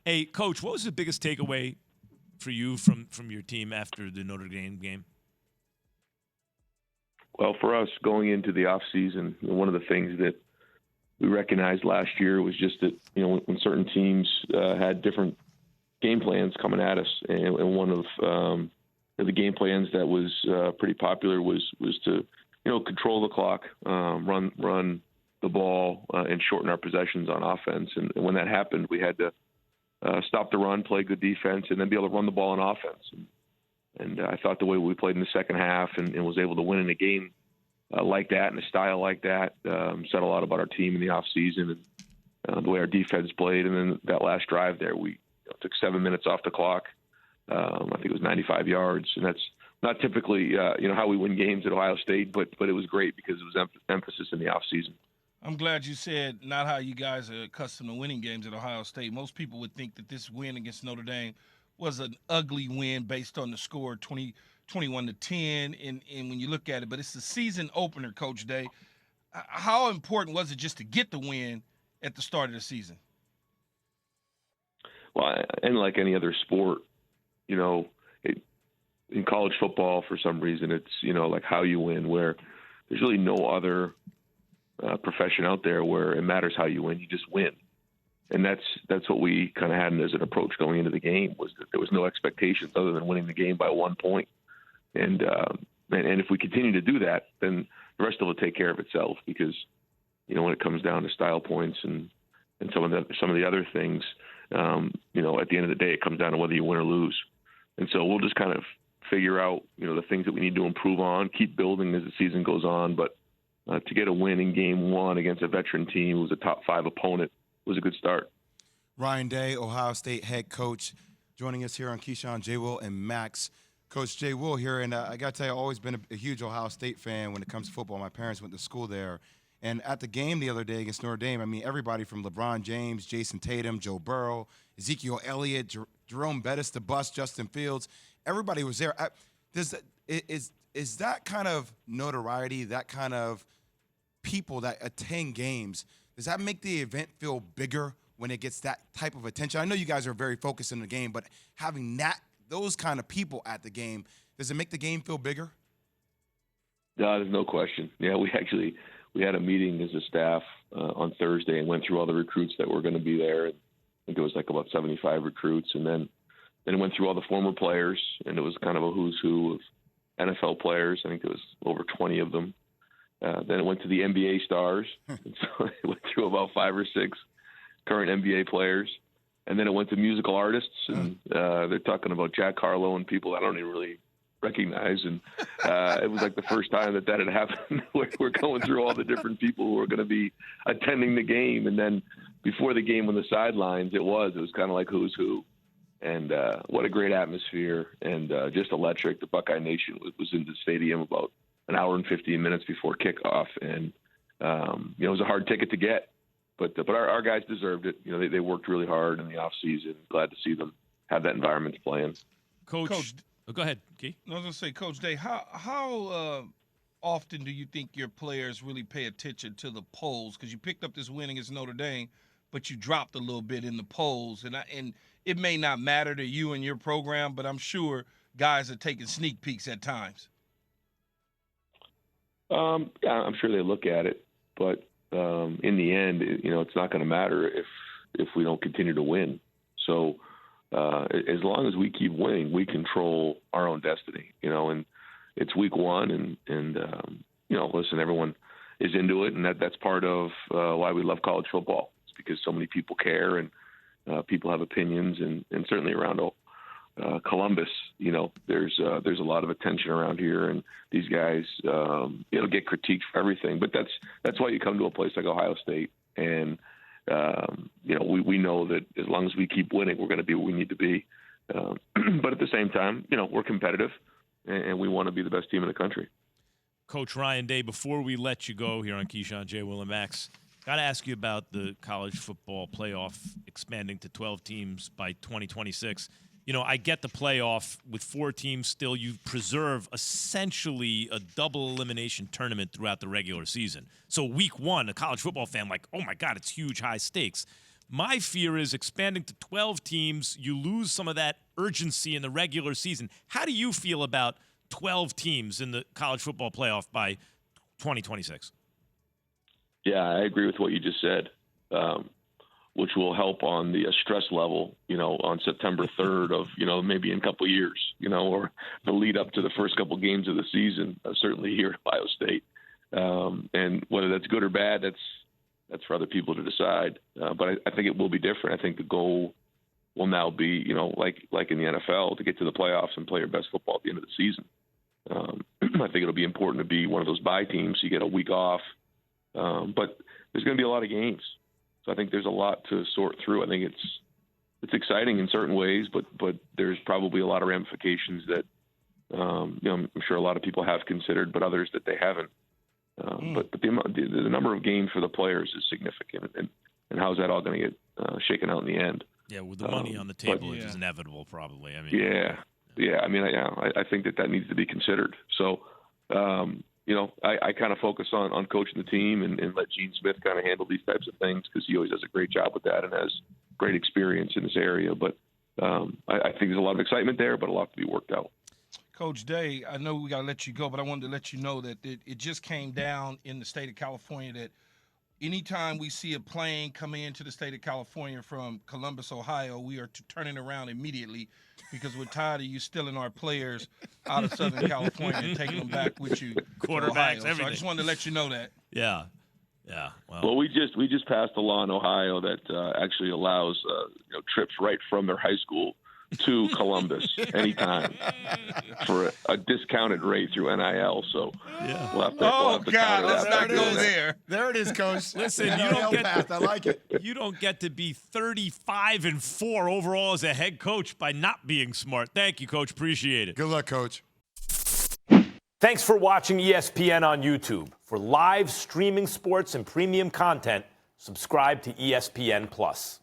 Hey, Coach, what was the biggest takeaway for you from your team after the Notre Dame game? Well, for us going into the off season, one of the things that we recognized last year was just that when certain teams had different game plans coming at us, and one of the game plans that was pretty popular was to control the clock, run the ball, and shorten our possessions on offense. And when that happened, we had to stop the run, play good defense, and then be able to run the ball on offense. And I thought the way we played in the second half and was able to win in a game like that, in a style like that, said a lot about our team in the offseason and the way our defense played. And then that last drive there, we took 7 minutes off the clock. I think it was 95 yards, and that's not typically how we win games at Ohio State, but it was great because it was emphasis in the offseason. I'm glad you said not how you guys are accustomed to winning games at Ohio State. Most people would think that this win against Notre Dame was an ugly win based on the score 21-10, and when you look at it. But it's the season opener, Coach Day. How important was it just to get the win at the start of the season? Well, and like any other sport, in college football, for some reason, it's, like how you win, where there's really no other profession out there where it matters how you win. You just win. And that's what we kind of had as an approach going into the game, was that there was no expectations other than winning the game by 1 point. And if we continue to do that, then the rest will take care of itself, because, when it comes down to style points and some of the other things, at the end of the day, it comes down to whether you win or lose. And so we'll just kind of figure out, the things that we need to improve on, keep building as the season goes on. But to get a win in game one against a veteran team who was a top 5 opponent was a good start. Ryan Day, Ohio State head coach, joining us here on Keyshawn, J. Will, and Max. Coach J. Will here, and I got to tell you, I've always been a huge Ohio State fan when it comes to football. My parents went to school there. And at the game the other day against Notre Dame, I mean, everybody from LeBron James, Jason Tatum, Joe Burrow, Ezekiel Elliott, Jerome Bettis, the bus, Justin Fields, everybody was there. Is that kind of notoriety, that kind of people that attend games, does that make the event feel bigger when it gets that type of attention? I know you guys are very focused in the game, but having those kind of people at the game, does it make the game feel bigger? No, there's no question. Yeah, we had a meeting as a staff on Thursday and went through all the recruits that were going to be there. I think it was like about 75 recruits, and then it went through all the former players, and it was kind of a who's who of NFL players. I think there was over 20 of them. Then it went to the NBA stars, and so it went through about 5 or 6 current NBA players. And then it went to musical artists, and they're talking about Jack Harlow and people I don't even really recognize. And it was like the first time that had happened. We're going through all the different people who are going to be attending the game. And then before the game on the sidelines, it was kind of like who's who. And what a great atmosphere, and just electric. The Buckeye Nation was in the stadium about an hour and 15 minutes before kickoff. And, it was a hard ticket to get. But our guys deserved it. They worked really hard in the offseason. Glad to see them have that environment to play in. Coach go ahead, Key. I was going to say, Coach Day, how often do you think your players really pay attention to the polls? Because you picked up this win against Notre Dame, but you dropped a little bit in the polls. And it may not matter to you and your program, but I'm sure guys are taking sneak peeks at times. Yeah, I'm sure they look at it. But in the end, it's not going to matter if we don't continue to win. So as long as we keep winning, we control our own destiny, and it's week one, and listen, everyone is into it, and that's part of why we love college football. It's because so many people care, and people have opinions, and certainly around Columbus, there's a lot of attention around here, and these guys, get critiqued for everything. But that's why you come to a place like Ohio State, and we know that as long as we keep winning, we're going to be where we need to be. But at the same time, we're competitive, and we want to be the best team in the country. Coach Ryan Day, before we let you go here on Keyshawn, J. Will, and Max, got to ask you about the college football playoff expanding to 12 teams by 2026. I get the playoff with 4 teams still. You preserve essentially a double elimination tournament throughout the regular season. So week one, a college football fan, like, oh, my God, it's huge, high stakes. My fear is expanding to 12 teams, you lose some of that urgency in the regular season. How do you feel about 12 teams in the college football playoff by 2026? Yeah, I agree with what you just said, which will help on the stress level, on September 3rd of, maybe in a couple of years, or the lead up to the first couple of games of the season, certainly here at Ohio State. And whether that's good or bad, that's for other people to decide. But I think it will be different. I think the goal will now be, like in the NFL, to get to the playoffs and play your best football at the end of the season. I think it'll be important to be one of those bye teams. You get a week off. But there's going to be a lot of games. So I think there's a lot to sort through. I think it's exciting in certain ways, but there's probably a lot of ramifications that, I'm sure a lot of people have considered, but others that they haven't. But the number of games for the players is significant, and how's that all going to get shaken out in the end? Yeah, with the money on the table, it is inevitable, probably. I mean, yeah. I mean, I think that needs to be considered. So, I kind of focus on coaching the team and let Gene Smith kind of handle these types of things because he always does a great job with that and has great experience in this area. But I think there's a lot of excitement there, but a lot to be worked out. Coach Day, I know we got to let you go, but I wanted to let you know that it just came down in the state of California that anytime we see a plane coming into the state of California from Columbus, Ohio, we are turning around immediately because we're tired of you stealing our players out of Southern California and taking them back with you. Quarterbacks, everything. So I just wanted to let you know that. Yeah. Well, we just passed a law in Ohio that actually allows trips right from their high school to Columbus anytime for a discounted rate through NIL. So we'll have to God, let's that not back go in. there. There it is, Coach. Listen, I like it. You don't get to be 35-4 overall as a head coach by not being smart. Thank you, Coach. Appreciate it. Good luck, Coach. Thanks for watching ESPN on YouTube. For live streaming sports and premium content, subscribe to ESPN+.